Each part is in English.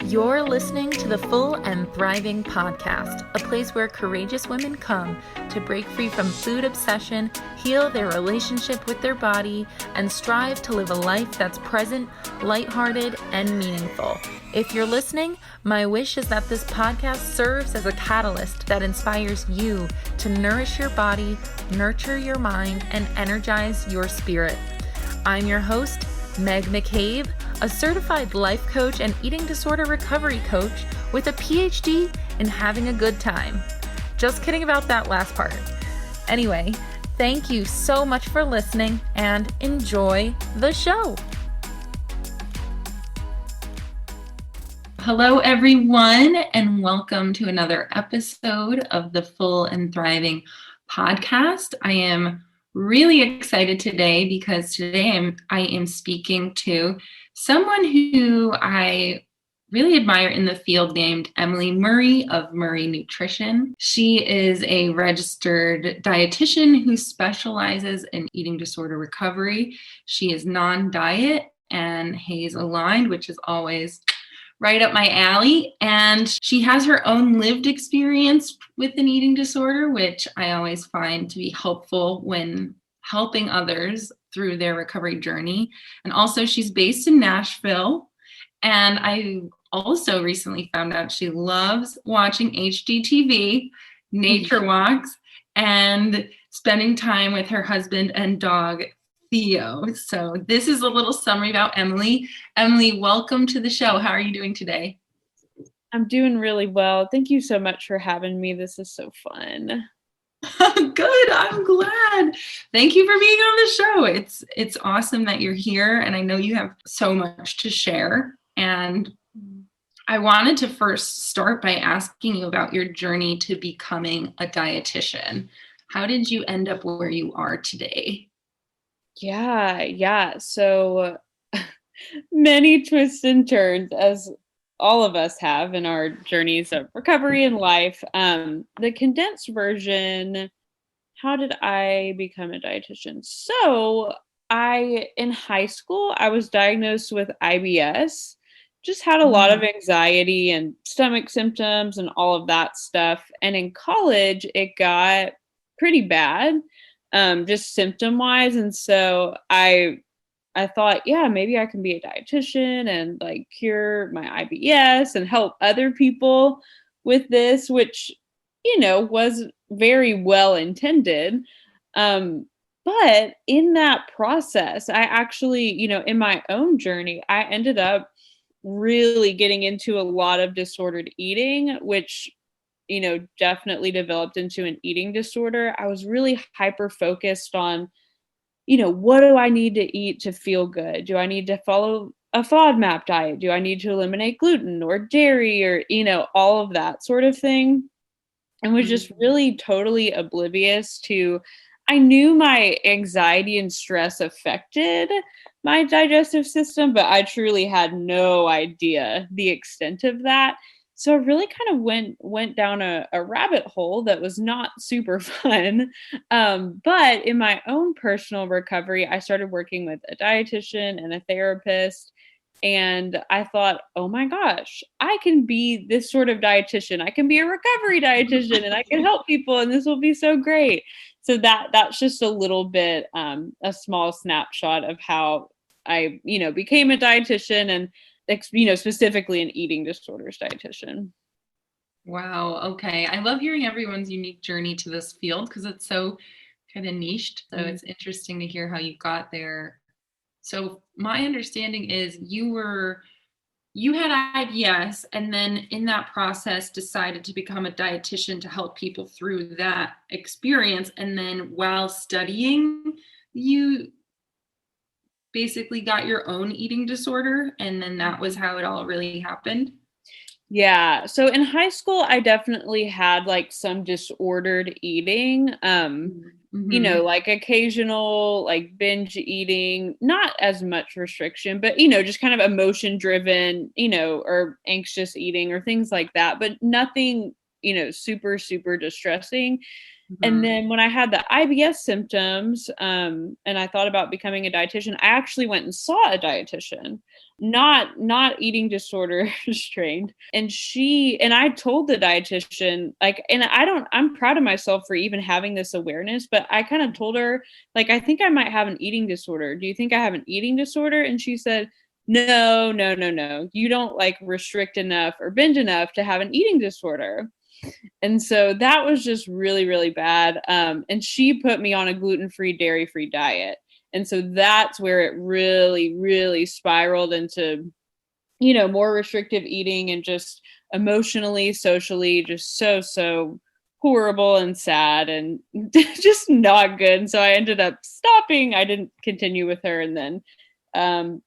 You're listening to the Full and Thriving podcast, a place where courageous women come to break free from food obsession, heal their relationship with their body, and strive to live a life that's present, lighthearted, and meaningful. If you're listening, my wish is that this podcast serves as a catalyst that inspires you to nourish your body, nurture your mind, and energize your spirit. I'm your host, Meg McCabe, a certified life coach and eating disorder recovery coach with a PhD in having a good time. Just kidding about that last part. Anyway, thank you so much for listening and enjoy the show. Hello, everyone, and welcome to another episode of the Full and Thriving podcast. I am really excited today because today I am speaking to someone who I really admire in the field named Emily Murray of Murray Nutrition. She is a registered dietitian who specializes in eating disorder recovery. She is non-diet and HAES aligned, which is always right up my alley. And she has her own lived experience with an eating disorder, which I always find to be helpful when helping others through their recovery journey. And also she's based in Nashville. And I also recently found out she loves watching HGTV, nature walks, and spending time with her husband and dog, Theo. So this is a little summary about Emily. Emily, welcome to the show. How are you doing today? I'm doing really well. Thank you so much for having me. This is so fun. Good. I'm glad. Thank you for being on the show. It's awesome that you're here, and I know you have so much to share. And I wanted to first start by asking you about your journey to becoming a dietitian. How did you end up where you are today? Yeah. So many twists and turns, as all of us have in our journeys of recovery and life. The condensed version, how did I become a dietitian? So in high school, I was diagnosed with IBS, just had a lot of anxiety and stomach symptoms and all of that stuff. And in college, it got pretty bad, just symptom wise. And so I thought, yeah, maybe I can be a dietitian and like cure my IBS and help other people with this, which, was very well intended. But in that process, I actually, in my own journey, I ended up really getting into a lot of disordered eating, which definitely developed into an eating disorder. I was really hyper focused on, what do I need to eat to feel good? Do I need to follow a FODMAP diet? Do I need to eliminate gluten or dairy or, all of that sort of thing? And was just really totally oblivious to, I knew my anxiety and stress affected my digestive system, but I truly had no idea the extent of that. So I really kind of went down a rabbit hole that was not super fun. But in my own personal recovery, I started working with a dietitian and a therapist. And I thought, oh my gosh, I can be this sort of dietitian. I can be a recovery dietitian and I can help people and this will be so great. So that's just a little bit, a small snapshot of how I, became a dietitian and specifically an eating disorders dietitian. Wow. Okay. I love hearing everyone's unique journey to this field because it's so kind of niched. So it's interesting to hear how you got there. So my understanding is you had IBS and then in that process decided to become a dietitian to help people through that experience. And then while studying, you basically got your own eating disorder. And then that was how it all really happened. Yeah. So in high school, I definitely had like some disordered eating, like occasional like binge eating, not as much restriction, but, just kind of emotion driven, or anxious eating or things like that, but nothing, super, super distressing. And Mhm. then when I had the IBS symptoms, and I thought about becoming a dietitian, I actually went and saw a dietitian, not eating disorder trained. And I told the dietitian, like, and I'm proud of myself for even having this awareness, but I kind of told her, like, I think I might have an eating disorder. Do you think I have an eating disorder? And she said, no, no, no, no. You don't like restrict enough or binge enough to have an eating disorder. And so that was just really, really bad. And she put me on a gluten-free, dairy-free diet. And so that's where it really, really spiraled into, more restrictive eating and just emotionally, socially, just so horrible and sad and just not good. And so I ended up stopping. I didn't continue with her, and then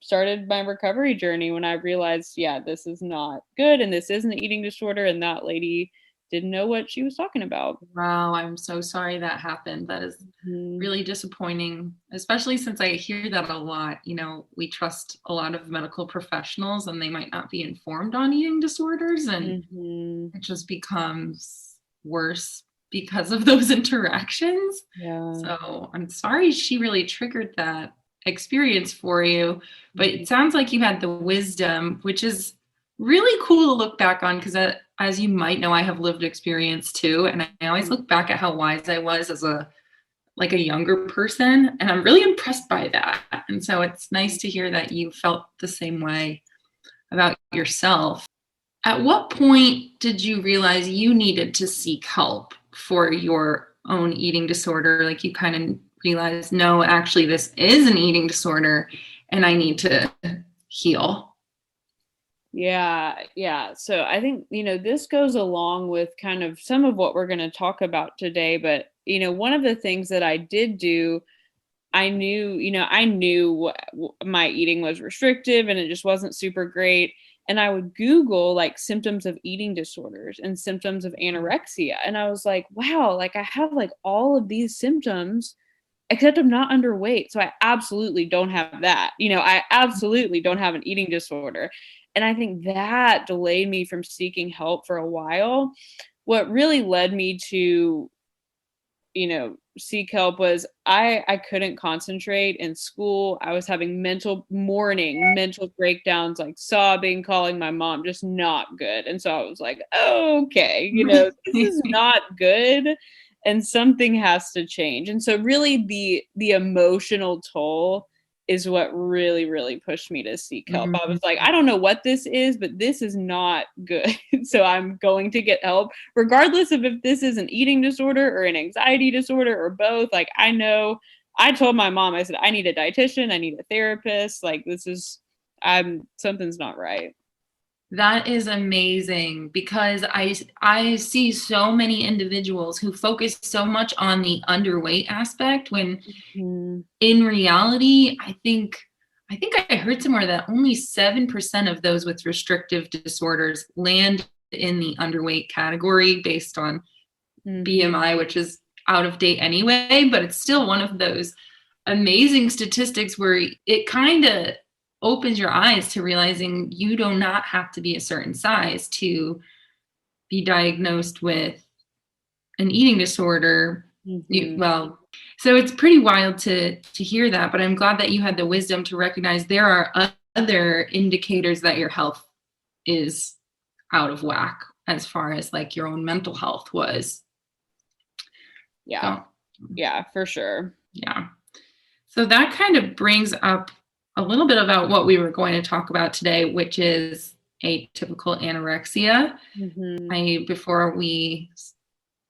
started my recovery journey when I realized, yeah, this is not good and this isn't an eating disorder. And that lady didn't know what she was talking about. Wow, I'm so sorry that happened. That is Mhm. really disappointing, especially since I hear that a lot. We trust a lot of medical professionals and they might not be informed on eating disorders, and Mhm. it just becomes worse because of those interactions. Yeah. So I'm sorry she really triggered that experience for you, but Mhm. it sounds like you had the wisdom, which is really cool to look back on because, as you might know, I have lived experience too, and I always Mhm. look back at how wise I was as a younger person, and I'm really impressed by that. And so it's nice to hear that you felt the same way about yourself. At what point did you realize you needed to seek help for your own eating disorder? Like you kind of realized, no, actually, this is an eating disorder and I need to heal. Yeah, yeah. So I think, this goes along with kind of some of what we're going to talk about today. But, one of the things that I did do, I knew my eating was restrictive and it just wasn't super great. And I would Google like symptoms of eating disorders and symptoms of anorexia. And I was like, wow, like I have like all of these symptoms, except I'm not underweight. So I absolutely don't have that. I absolutely don't have an eating disorder. And I think that delayed me from seeking help for a while. What really led me to, seek help was I couldn't concentrate in school. I was having mental breakdowns, like sobbing, calling my mom, just not good. And so I was like, oh, okay, this is not good and something has to change. And so really the emotional toll is what really, really pushed me to seek help. I was like, I don't know what this is, but this is not good. So I'm going to get help regardless of if this is an eating disorder or an anxiety disorder or both. Like I told my mom, I said, I need a dietitian, I need a therapist. Like I'm something's not right. That is amazing because I see so many individuals who focus so much on the underweight aspect when Mm, in reality, I think I heard somewhere that only 7% of those with restrictive disorders land in the underweight category based on mhm. BMI, which is out of date anyway, but it's still one of those amazing statistics where it kind of opens your eyes to realizing you do not have to be a certain size to be diagnosed with an eating disorder. Mhm. Well, so it's pretty wild to hear that, but I'm glad that you had the wisdom to recognize there are other indicators that your health is out of whack as far as like your own mental health was. Yeah. So, Yeah, for sure. yeah. So that kind of brings up a little bit about what we were going to talk about today, which is atypical anorexia. Mhm. Before we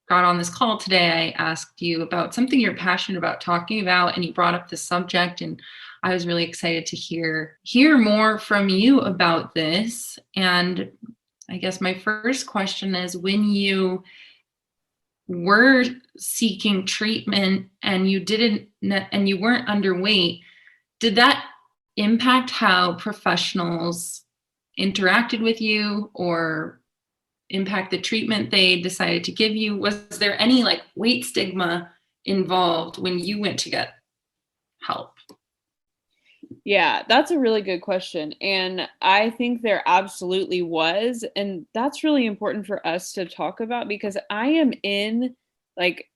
got on this call today, I asked you about something you're passionate about talking about, and you brought up the subject, and I was really excited to hear more from you about this. And I guess my first question is, when you were seeking treatment and and you weren't underweight, did that impact how professionals interacted with you or impact the treatment they decided to give you? Was there any like weight stigma involved when you went to get help? Yeah, that's a really good question. And I think there absolutely was. And that's really important for us to talk about because I am in like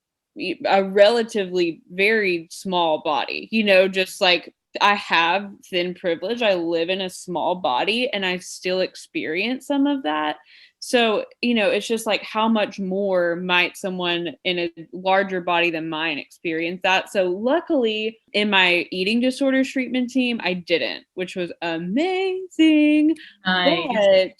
a relatively very small body, just like I have thin privilege. I live in a small body and I still experience some of that. So, it's just like how much more might someone in a larger body than mine experience that? So, luckily, in my eating disorders treatment team, I didn't, which was amazing. Nice. But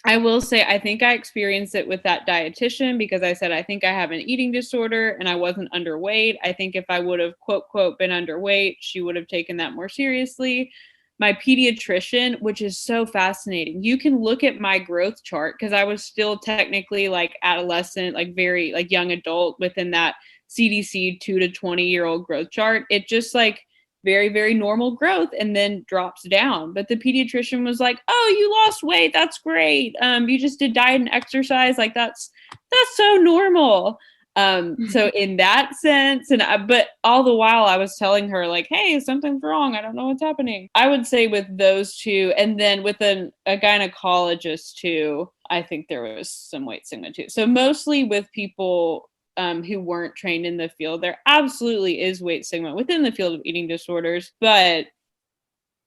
I will say, I think I experienced it with that dietitian because I said, I think I have an eating disorder and I wasn't underweight. I think if I would have, quote, quote, been underweight, she would have taken that more seriously. My pediatrician, which is so fascinating, you can look at my growth chart because I was still technically like adolescent, like very like young adult within that CDC 2 to 20-year-old growth chart. It just like very, very normal growth and then drops down. But the pediatrician was like, oh, you lost weight. That's great. You just did diet and exercise. Like that's so normal. So in that sense, but all the while I was telling her like, hey, something's wrong. I don't know what's happening. I would say with those two, and then with a gynecologist too, I think there was some weight stigma too. So mostly with people who weren't trained in the field, there absolutely is weight stigma within the field of eating disorders. But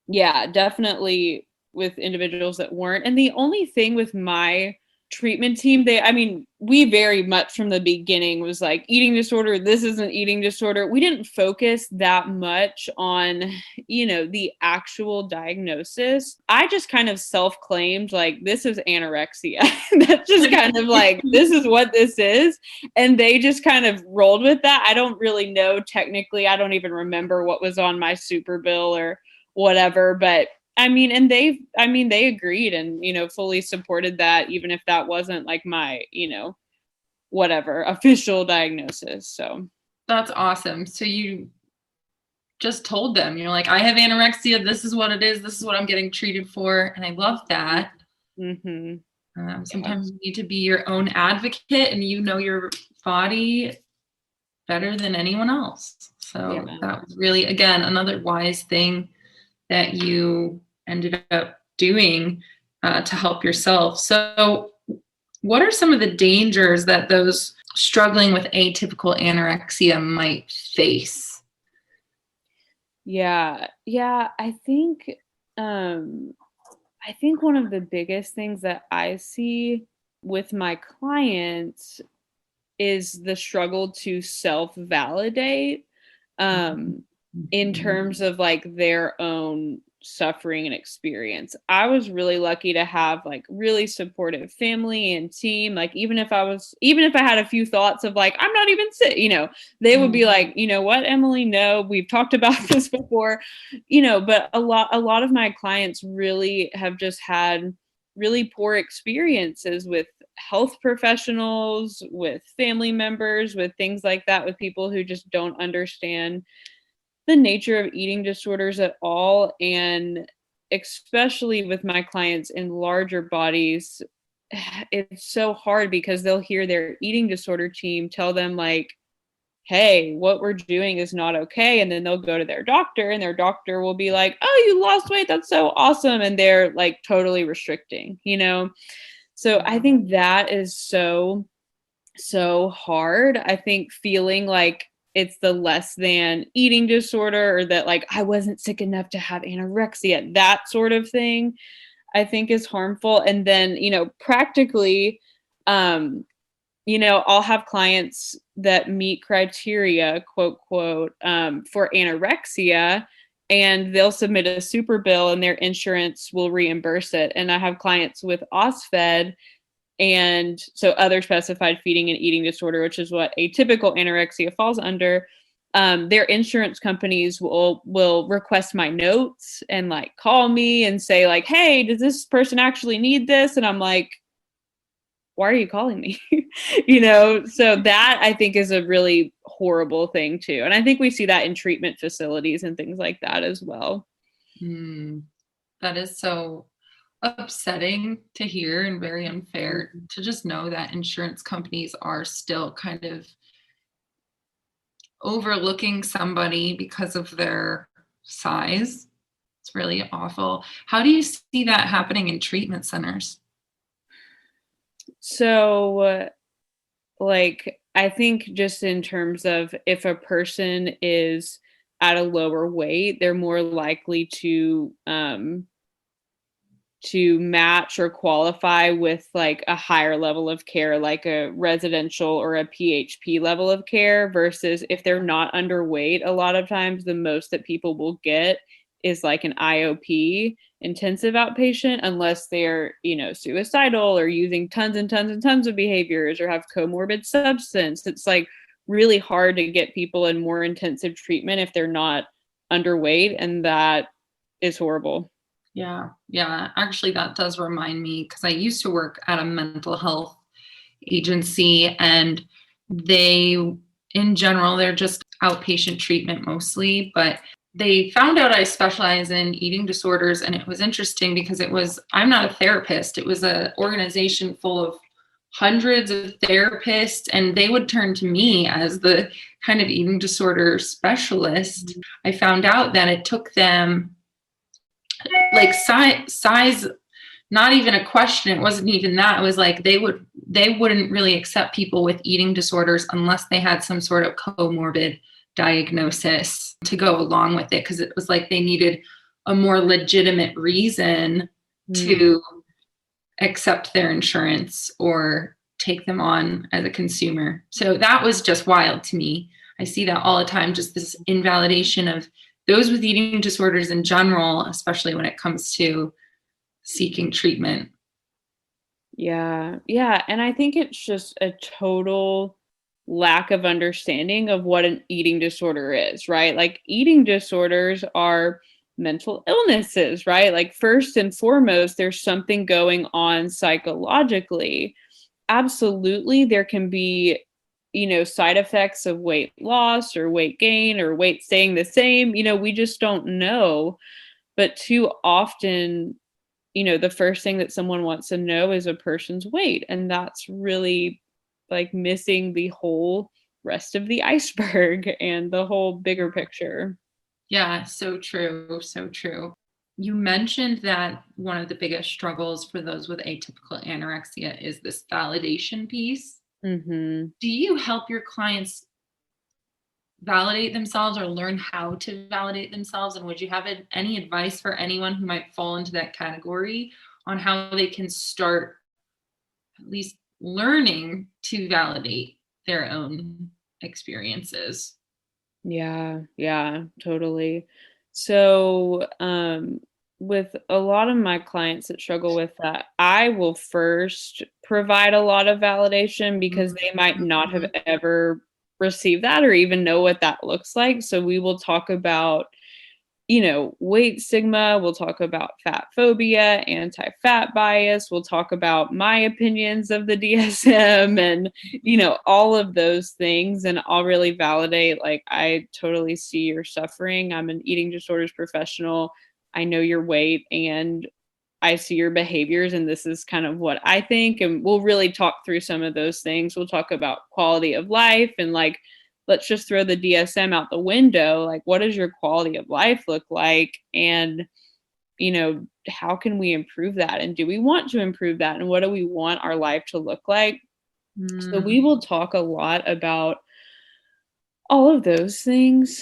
yeah, definitely with individuals that weren't. And the only thing with my treatment team, we very much from the beginning was like eating disorder, this is an eating disorder. We didn't focus that much on, the actual diagnosis. I just kind of self-claimed like, this is anorexia. That's just kind of like, this is what this is. And they just kind of rolled with that. I don't really know technically. I don't even remember what was on my super bill or whatever, but they agreed and, fully supported that, even if that wasn't like my, whatever official diagnosis. So That's awesome. So you just told them, you're like, I have anorexia. This is what it is. This is what I'm getting treated for. And I love that. Mm-hmm. Sometimes you need to be your own advocate and your body better than anyone else. So that was really, again, another wise thing that you ended up doing to help yourself. So what are some of the dangers that those struggling with atypical anorexia might face? Yeah. I think one of the biggest things that I see with my clients is the struggle to self-validate in terms of like their own suffering and experience. I was really lucky to have like really supportive family and team. Like even if I had a few thoughts of like, I'm not even sick, they would be like, you know what, Emily, no, we've talked about this before, but a lot of my clients really have just had really poor experiences with health professionals, with family members, with things like that, with people who just don't understand the nature of eating disorders at all. And especially with my clients in larger bodies, it's so hard because they'll hear their eating disorder team tell them like, hey, what we're doing is not okay. And then they'll go to their doctor and their doctor will be like, oh, you lost weight. That's so awesome. And they're like totally restricting, So I think that is so, so hard. I think feeling like it's the less than eating disorder or that like I wasn't sick enough to have anorexia, that sort of thing, I think is harmful. And then, practically, I'll have clients that meet criteria, quote, quote, for anorexia, and they'll submit a super bill and their insurance will reimburse it. And I have clients with OSFED, and so other specified feeding and eating disorder, which is what atypical anorexia falls under. Their insurance companies will request my notes and like call me and say like, hey, does this person actually need this? And I'm like, why are you calling me? So that I think is a really horrible thing too. And I think we see that in treatment facilities and things like that as well. That is so upsetting to hear and very unfair to just know that insurance companies are still kind of overlooking somebody because of their size. It's really awful. How do you see that happening in treatment centers? So like I think just in terms of if a person is at a lower weight, they're more likely to match or qualify with like a higher level of care, like a residential or a PHP level of care, versus if they're not underweight, a lot of times the most that people will get is like an IOP, intensive outpatient, unless they're, suicidal or using tons and tons and tons of behaviors or have comorbid substance. It's like really hard to get people in more intensive treatment if they're not underweight, and that is horrible. Yeah. Yeah. Actually, that does remind me because I used to work at a mental health agency, and they, in general, they're just outpatient treatment mostly, but they found out I specialize in eating disorders. And it was interesting because I'm not a therapist. It was an organization full of hundreds of therapists, and they would turn to me as the kind of eating disorder specialist. I found out that it took them like size, not even a question. It wasn't even that. It was like they wouldn't really accept people with eating disorders unless they had some sort of comorbid diagnosis to go along with it, because it was like they needed a more legitimate reason to accept their insurance or take them on as a consumer. So that was just wild to me. I see that all the time, just this invalidation of those with eating disorders in general, especially when it comes to seeking treatment. Yeah. Yeah. And I think it's just a total lack of understanding of what an eating disorder is, right? Like eating disorders are mental illnesses, right? Like first and foremost, there's something going on psychologically. Absolutely, there can be, side effects of weight loss or weight gain or weight staying the same. We just don't know. But too often, the first thing that someone wants to know is a person's weight. And that's really like missing the whole rest of the iceberg and the whole bigger picture. Yeah, so true. So true. You mentioned that one of the biggest struggles for those with atypical anorexia is this validation piece. Mm-hmm. Do you help your clients validate themselves or learn how to validate themselves? And would you have any advice for anyone who might fall into that category on how they can start at least learning to validate their own experiences? Yeah, totally. So, with a lot of my clients that struggle with that, I will first provide a lot of validation because they might not have ever received that or even know what that looks like. So we will talk about, weight stigma. We'll talk about fat phobia, anti-fat bias. We'll talk about my opinions of the DSM and, all of those things. And I'll really validate, like, I totally see your suffering. I'm an eating disorders professional. I know your weight and I see your behaviors, and this is kind of what I think. And we'll really talk through some of those things. We'll talk about quality of life and like, let's just throw the DSM out the window. Like, what does your quality of life look like? And, how can we improve that? And do we want to improve that? And what do we want our life to look like? So we will talk a lot about all of those things.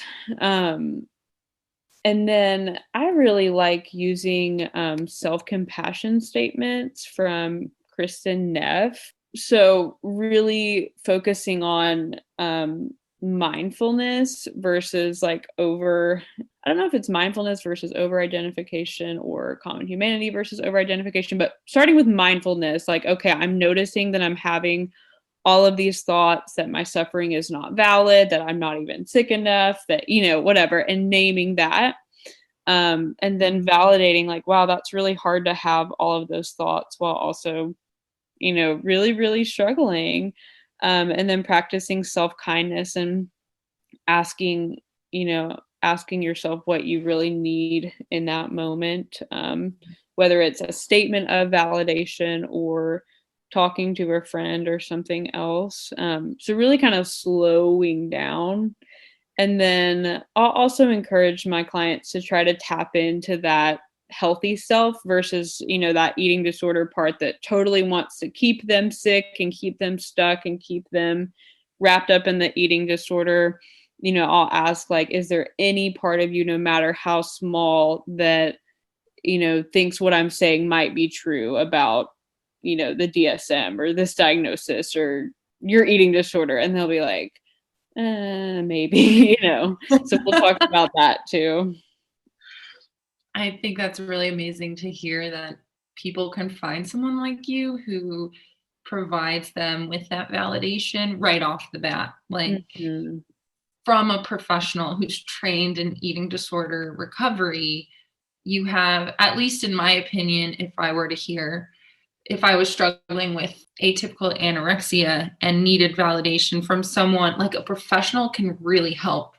And then I really like using self-compassion statements from Kristen Neff. So really focusing on mindfulness versus like I don't know if it's mindfulness versus over identification or common humanity versus over identification, but starting with mindfulness, like, okay, I'm noticing that I'm having all of these thoughts that my suffering is not valid, that I'm not even sick enough, that, whatever, and naming that. And then validating like, wow, that's really hard to have all of those thoughts while also, really, really struggling. And then practicing self-kindness and asking, asking yourself what you really need in that moment, whether it's a statement of validation or talking to a friend or something else. So really kind of slowing down. And then I'll also encourage my clients to try to tap into that healthy self versus, that eating disorder part that totally wants to keep them sick and keep them stuck and keep them, wrapped up in the eating disorder, I'll ask, like, is there any part of you, no matter how small, that, thinks what I'm saying might be true about, the DSM or this diagnosis or your eating disorder? And they'll be like, maybe, so we'll talk about that too. I think that's really amazing to hear that people can find someone like you who provides them with that validation right off the bat. Like, Mhm. from a professional who's trained in eating disorder recovery, you have, at least in my opinion, if I was struggling with atypical anorexia and needed validation from someone, like a professional can really help,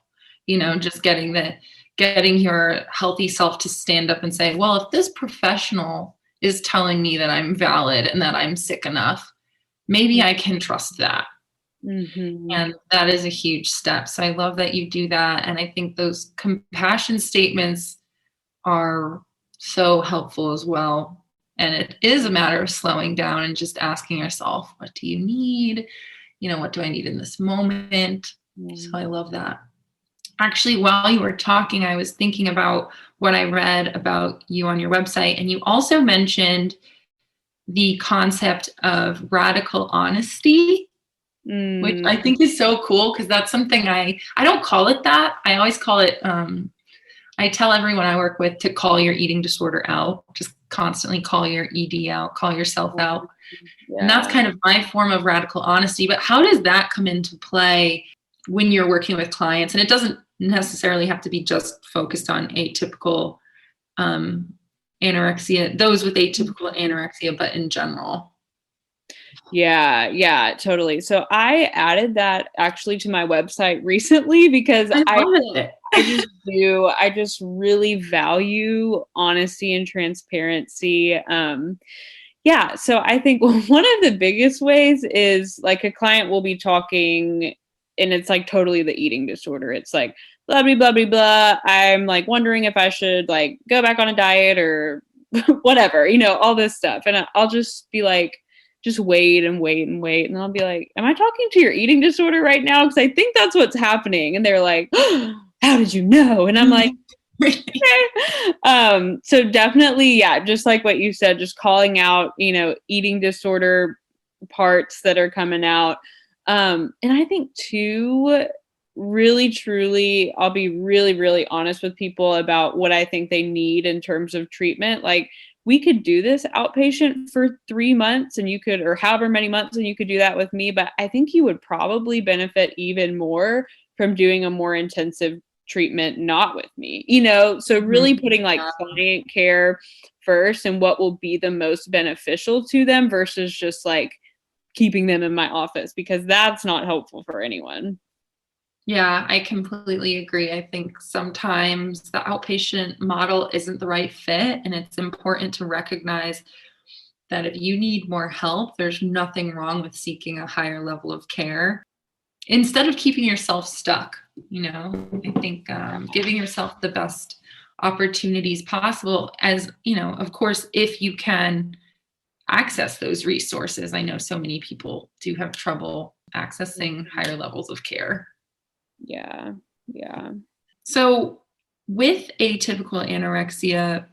just getting your healthy self to stand up and say, well, if this professional is telling me that I'm valid and that I'm sick enough, maybe I can trust that. Mhm. And that is a huge step. So I love that you do that. And I think those compassion statements are so helpful as well. And it is a matter of slowing down and just asking yourself, what do you need? What do I need in this moment? So I love that. Actually, while you were talking, I was thinking about what I read about you on your website. And you also mentioned the concept of radical honesty, which Mm. I think is so cool because that's something I don't call it that. I always call it, I tell everyone I work with to call your eating disorder out, just constantly call your ED out, call yourself out. And that's Yeah. kind of my form of radical honesty. But how does that come into play when you're working with clients? And it doesn't necessarily have to be just focused on atypical anorexia, those with atypical anorexia, but in general. Yeah, totally. So I added that actually to my website recently because I I love it. I just really value honesty and transparency. Yeah, so I think one of the biggest ways is, like, a client will be talking and it's like totally the eating disorder. It's like blah blah blah blah blah. I'm like wondering if I should like go back on a diet or whatever, all this stuff. And I'll just be like, just wait and wait and wait. And I'll be like, am I talking to your eating disorder right now? Because I think that's what's happening. And they're like, how did you know? And I'm like, okay. So definitely, yeah, just like what you said, just calling out, eating disorder parts that are coming out. And I think too, really truly, I'll be really, really honest with people about what I think they need in terms of treatment. Like, we could do this outpatient for 3 months and you could, or however many months, and you could do that with me. But I think you would probably benefit even more from doing a more intensive treatment not with me, so really putting like client care first and what will be the most beneficial to them versus just like keeping them in my office, because that's not helpful for anyone. Yeah, I completely agree. I think sometimes the outpatient model isn't the right fit, and it's important to recognize that if you need more help, there's nothing wrong with seeking a higher level of care instead of keeping yourself stuck. I think giving yourself the best opportunities possible, as of course, if you can access those resources. I know so many people do have trouble accessing higher levels of care. Yeah. So, with atypical anorexia,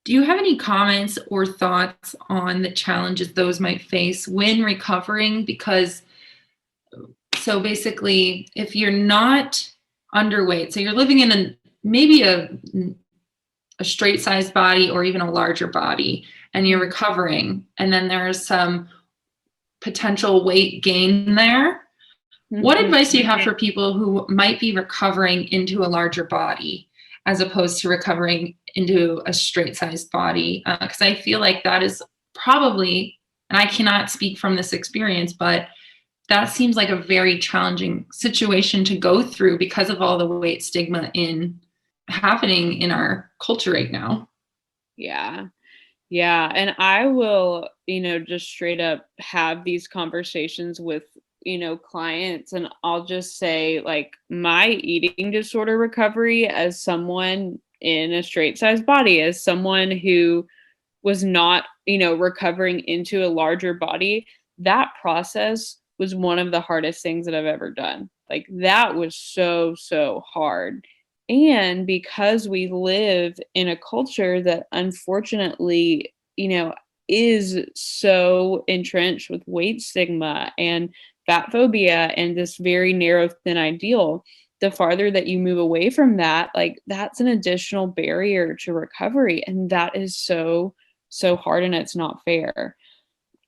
do you have any comments or thoughts on the challenges those might face when recovering? Because, so basically, if you're not underweight, so you're living in maybe a straight sized body or even a larger body, and you're recovering, and then there's some potential weight gain there. What advice do you have for people who might be recovering into a larger body as opposed to recovering into a straight sized body? Because I feel like that is probably, and I cannot speak from this experience, but that seems like a very challenging situation to go through because of all the weight stigma happening in our culture right now. Yeah. And I will, just straight up have these conversations with, clients, and I'll just say, like, my eating disorder recovery as someone in a straight sized body, as someone who was not, recovering into a larger body, that process was one of the hardest things that I've ever done. Like that was so, so hard. And because we live in a culture that unfortunately, is so entrenched with weight stigma and fat phobia and this very narrow, thin ideal, the farther that you move away from that, like that's an additional barrier to recovery. And that is so, so hard, and it's not fair.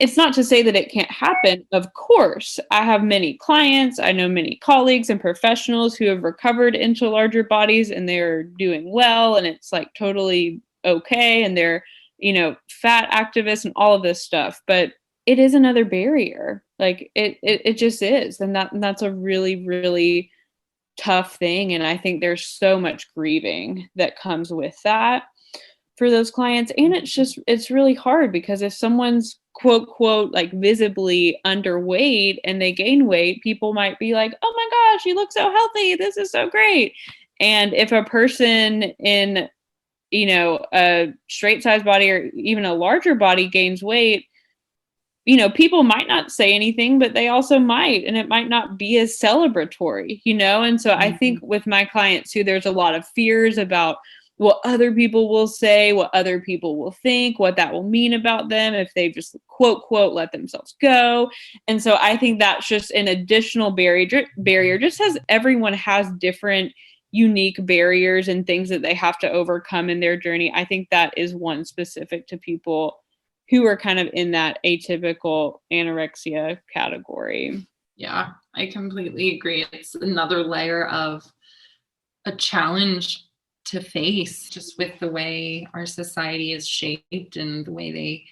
It's not to say that it can't happen. Of course, I have many clients, I know many colleagues and professionals who have recovered into larger bodies and they're doing well and it's like totally okay, and they're, fat activists and all of this stuff. But it is another barrier. Like it just is. And that's a really, really tough thing. And I think there's so much grieving that comes with that for those clients. And it's really hard because if someone's quote like visibly underweight and they gain weight, people might be like, oh my gosh, you look so healthy, this is so great. And if a person in a straight size body or even a larger body gains weight, people might not say anything, but they also might, and it might not be as celebratory, and so I think with my clients too, there's a lot of fears about what other people will say, what other people will think, what that will mean about them if they just quote let themselves go. And so I think that's just an additional barrier, just as everyone has different unique barriers and things that they have to overcome in their journey. I think that is one specific to people who are kind of in that atypical anorexia category. Yeah, I completely agree. It's another layer of a challenge to face, just with the way our society is shaped and the way they,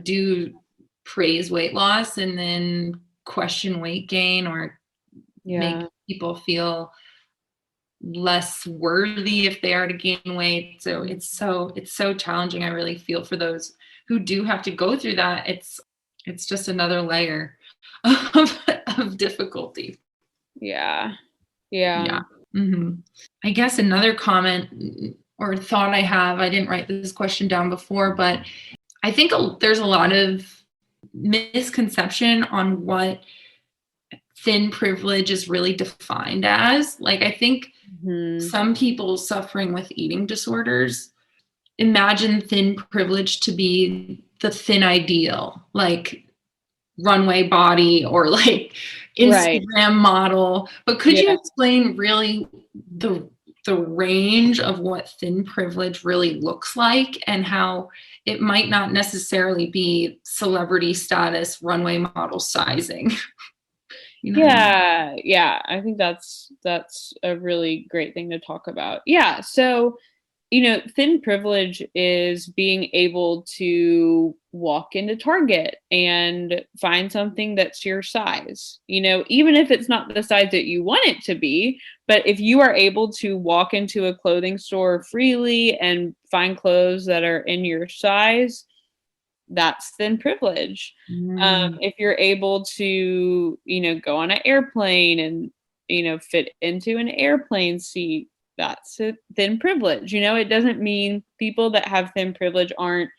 do praise weight loss and then question weight gain or make people feel less worthy if they are to gain weight. So it's so challenging. I really feel for those who do have to go through that. It's just another layer of difficulty. Yeah. Mm-hmm. I guess another comment or thought I have, I didn't write this question down before, but I think there's a lot of misconception on what thin privilege is really defined as. Like, I think some people suffering with eating disorders imagine thin privilege to be the thin ideal, like runway body or like Instagram model. But could you explain really the range of what thin privilege really looks like and how it might not necessarily be celebrity status, runway model sizing? Yeah. I think that's a really great thing to talk about. Yeah. So, thin privilege is being able to walk into Target and find something that's your size, even if it's not the size that you want it to be. But if you are able to walk into a clothing store freely and find clothes that are in your size, that's thin privilege. If you're able to, go on an airplane and, fit into an airplane seat, that's a thin privilege. It doesn't mean people that have thin privilege aren't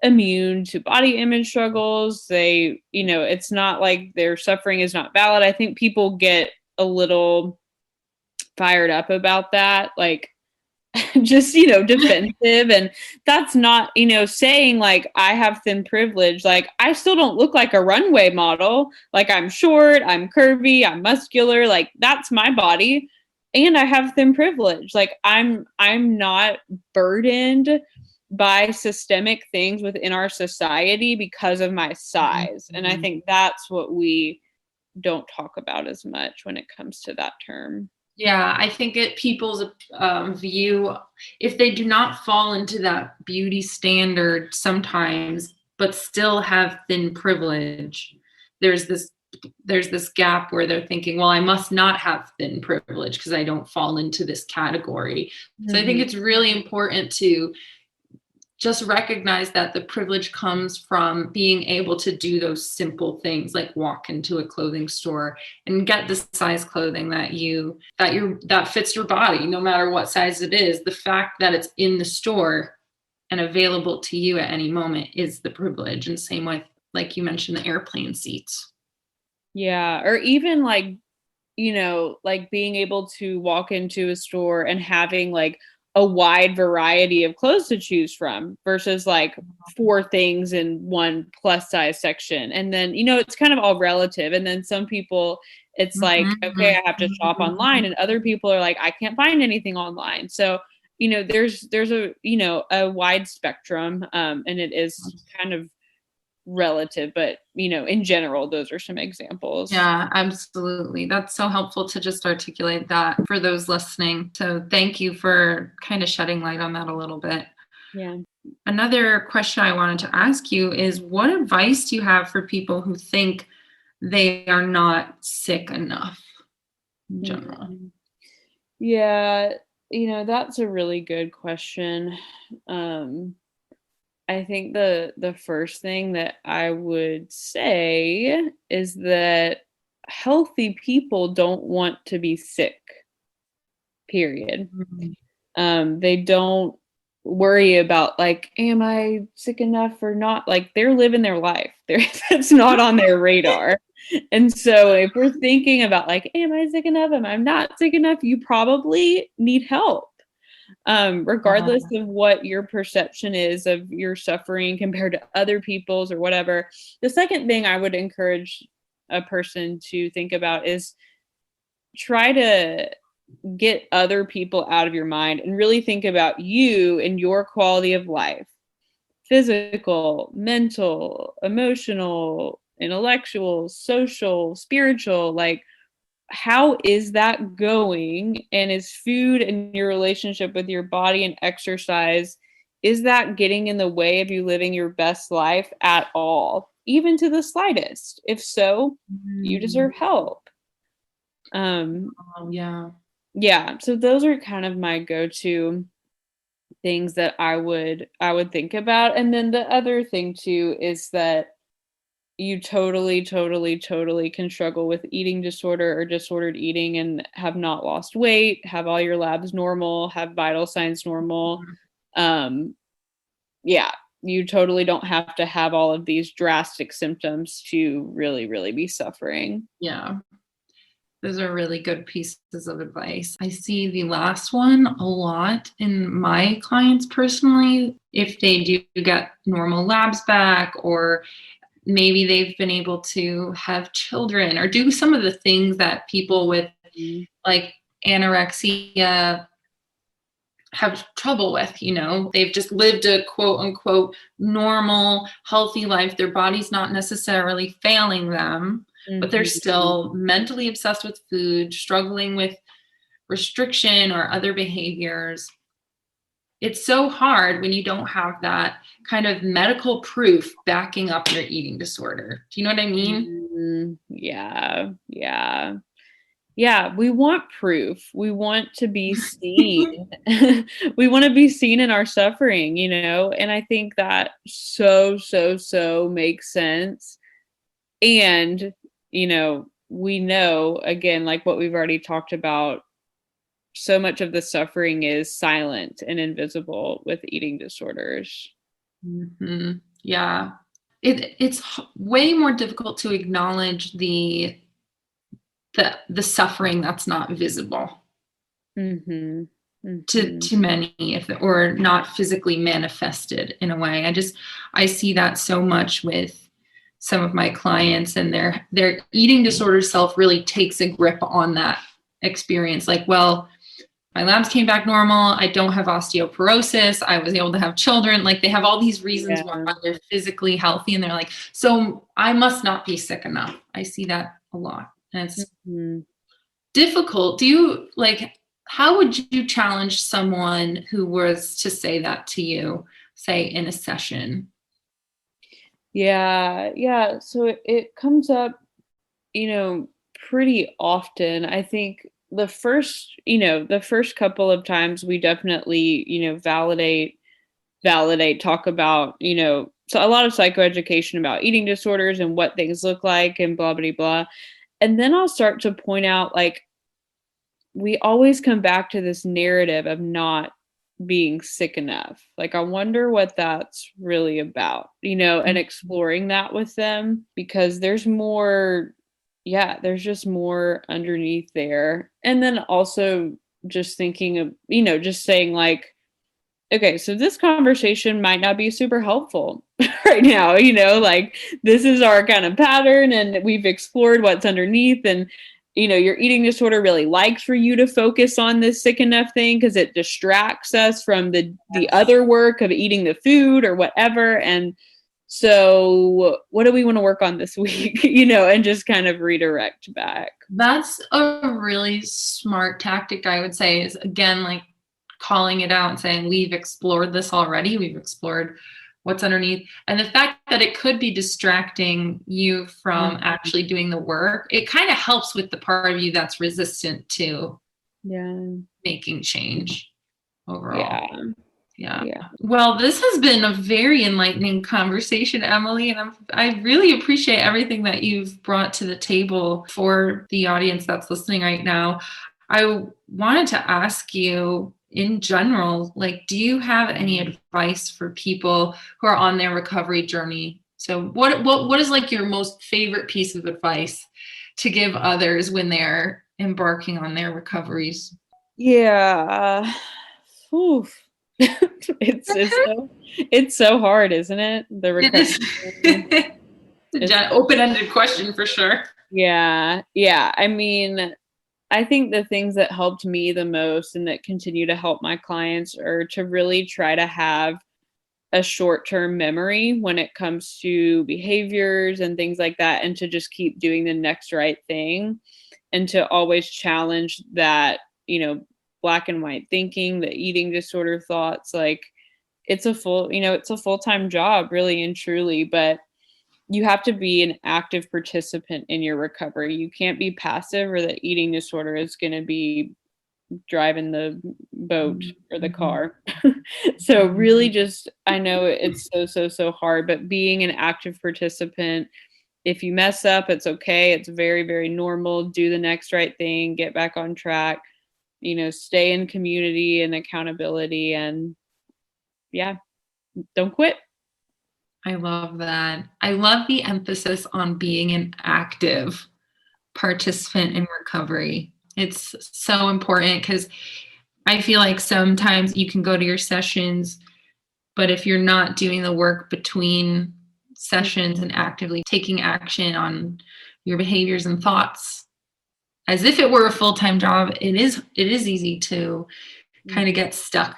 immune to body image struggles. They, it's not like their suffering is not valid. I think people get a little fired up about that, like just, defensive. And that's not, saying like I have thin privilege. Like I still don't look like a runway model. Like I'm short, I'm curvy, I'm muscular. Like that's my body. And I have thin privilege. Like I'm not burdened by systemic things within our society because of my size. And I think that's what we don't talk about as much when it comes to that term. Yeah, I think people's view, if they do not fall into that beauty standard sometimes, but still have thin privilege, there's this gap where they're thinking, well, I must not have thin privilege because I don't fall into this category. So I think it's really important to just recognize that the privilege comes from being able to do those simple things, like walk into a clothing store and get the size clothing that fits your body, no matter what size it is. The fact that it's in the store and available to you at any moment is the privilege. And same with, like you mentioned, the airplane seats. Yeah. Or even like, like being able to walk into a store and having like a wide variety of clothes to choose from versus like four things in one plus size section. And then, it's kind of all relative. And then some people, it's like, okay, I have to shop online. And other people are like, I can't find anything online. So, there's a wide spectrum. And it is kind of relative, but in general, those are some examples. Yeah, absolutely. That's so helpful to just articulate that for those listening. So thank you for kind of shedding light on that a little bit. Yeah. Another question I wanted to ask you is, what advice do you have for people who think they are not sick enough in general? Yeah, that's a really good question. I think the first thing that I would say is that healthy people don't want to be sick, period. They don't worry about like, am I sick enough or not? Like they're living their life. That's not on their radar. And so if we're thinking about like, am I sick enough? Am I not sick enough? You probably need help. Regardless of what your perception is of your suffering compared to other people's or whatever. The second thing I would encourage a person to think about is try to get other people out of your mind and really think about you and your quality of life, physical, mental, emotional, intellectual, social, spiritual. Like, how is that going? And is food and your relationship with your body and exercise, is that getting in the way of you living your best life at all, even to the slightest? If so, you deserve help. Yeah. Yeah, so those are kind of my go-to things that I would think about. And then the other thing too is that you totally, totally, totally can struggle with eating disorder or disordered eating and have not lost weight, have all your labs normal, have vital signs normal. Yeah, you totally don't have to have all of these drastic symptoms to really, really be suffering. Yeah. Those are really good pieces of advice. I see the last one a lot in my clients personally. If they do get normal labs back, or maybe they've been able to have children or do some of the things that people with like anorexia have trouble with, they've just lived a quote unquote normal, healthy life. Their body's not necessarily failing them, but they're still mentally obsessed with food, struggling with restriction or other behaviors. It's so hard when you don't have that kind of medical proof backing up your eating disorder. Do you know what I mean? Yeah. Yeah. Yeah, we want proof. We want to be seen. We want to be seen in our suffering, and I think that so makes sense. And, we know, again, like what we've already talked about, so much of the suffering is silent and invisible with eating disorders. Yeah. It's way more difficult to acknowledge the suffering that's not visible to many, or not physically manifested in a way. I see that so much with some of my clients, and their eating disorder self really takes a grip on that experience. Like, well, my labs came back normal. I don't have osteoporosis. I was able to have children. Like, they have all these reasons why they're physically healthy, and they're like, so I must not be sick enough. I see that a lot. And it's difficult. How would you challenge someone who was to say that to you, say in a session? Yeah. So it comes up, pretty often. I think the first couple of times we definitely, validate, talk about, so a lot of psychoeducation about eating disorders and what things look like and blah, blah, blah. And then I'll start to point out, like, we always come back to this narrative of not being sick enough. Like, I wonder what that's really about, and exploring that with them, because there's more yeah, there's just more underneath there. And then also just thinking of, just saying like, okay, so this conversation might not be super helpful right now, like this is our kind of pattern and we've explored what's underneath, and your eating disorder really likes for you to focus on this sick enough thing because it distracts us from the other work of eating the food or whatever. And so what do we want to work on this week, and just kind of redirect back. That's a really smart tactic, I would say, is again, like calling it out and saying, we've explored this already. We've explored what's underneath. And the fact that it could be distracting you from actually doing the work, it kind of helps with the part of you that's resistant to making change overall. Yeah. Well, this has been a very enlightening conversation, Emily, and I really appreciate everything that you've brought to the table for the audience that's listening right now. I wanted to ask you, in general, like, do you have any advice for people who are on their recovery journey? So what is like your most favorite piece of advice to give others when they're embarking on their recoveries? Yeah. Oof. It's so hard, isn't it? The recovery. It's an open-ended question for sure. Yeah. I mean, I think the things that helped me the most and that continue to help my clients are to really try to have a short-term memory when it comes to behaviors and things like that, and to just keep doing the next right thing, and to always challenge that, black and white thinking, the eating disorder thoughts. Like it's a full-time job, really and truly, but you have to be an active participant in your recovery. You can't be passive, or the eating disorder is going to be driving the boat or the car. So really just, I know it's so hard, but being an active participant, if you mess up, it's okay. It's very, very normal. Do the next right thing, get back on track, stay in community and accountability, and don't quit. I love that. I love the emphasis on being an active participant in recovery. It's so important because I feel like sometimes you can go to your sessions, but if you're not doing the work between sessions and actively taking action on your behaviors and thoughts, as if it were a full-time job, it is easy to kind of get stuck.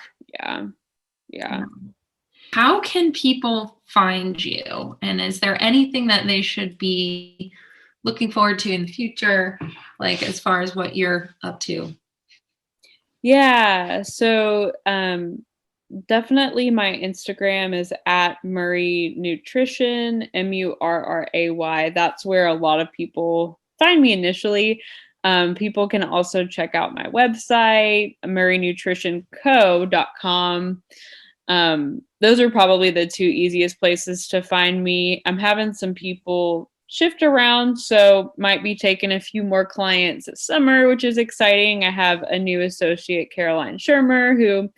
Yeah. How can people find you? And is there anything that they should be looking forward to in the future, like as far as what you're up to? Yeah. So definitely my Instagram is at Murray Nutrition, Murray. That's where a lot of people find me initially. People can also check out my website, murraynutritionco.com. Those are probably the two easiest places to find me. I'm having some people shift around, so might be taking a few more clients this summer, which is exciting. I have a new associate, Caroline Shermer, who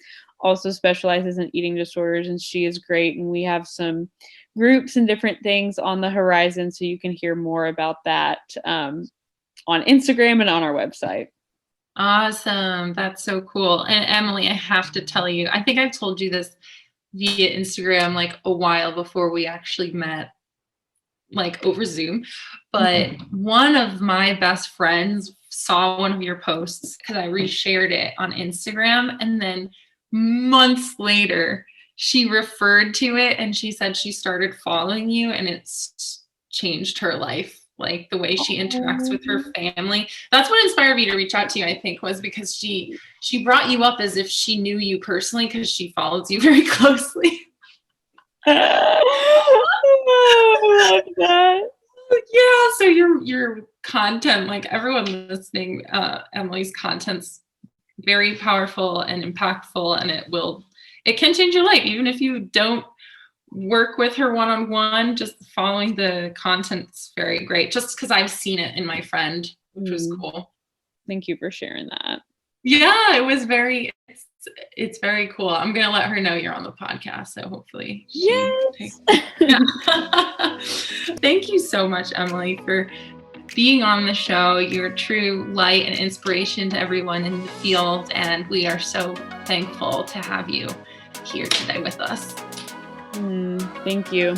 also specializes in eating disorders, and she is great. And we have some groups and different things on the horizon, so you can hear more about that on Instagram and on our website. Awesome. That's so cool. And Emily, I have to tell you, I think I've told you this via Instagram like a while before we actually met, like over Zoom. But one of my best friends saw one of your posts because I reshared it on Instagram. And then months later, she referred to it and she said she started following you and it's changed her life. Like the way she interacts with her family. That's what inspired me to reach out to you, I think, was because she brought you up as if she knew you personally because she follows you very closely. I love that. Yeah, so your content, like everyone listening, Emily's content's very powerful and impactful, and it can change your life, even if you don't work with her one-on-one. Just following the content's very great, just because I've seen it in my friend, which was cool. Thank you for sharing that. Yeah, it's very cool. I'm gonna let her know you're on the podcast, so hopefully yes. Thank you so much, Emily, for being on the show. You're true light and inspiration to everyone in the field, and we are so thankful to have you here today with us. Thank you.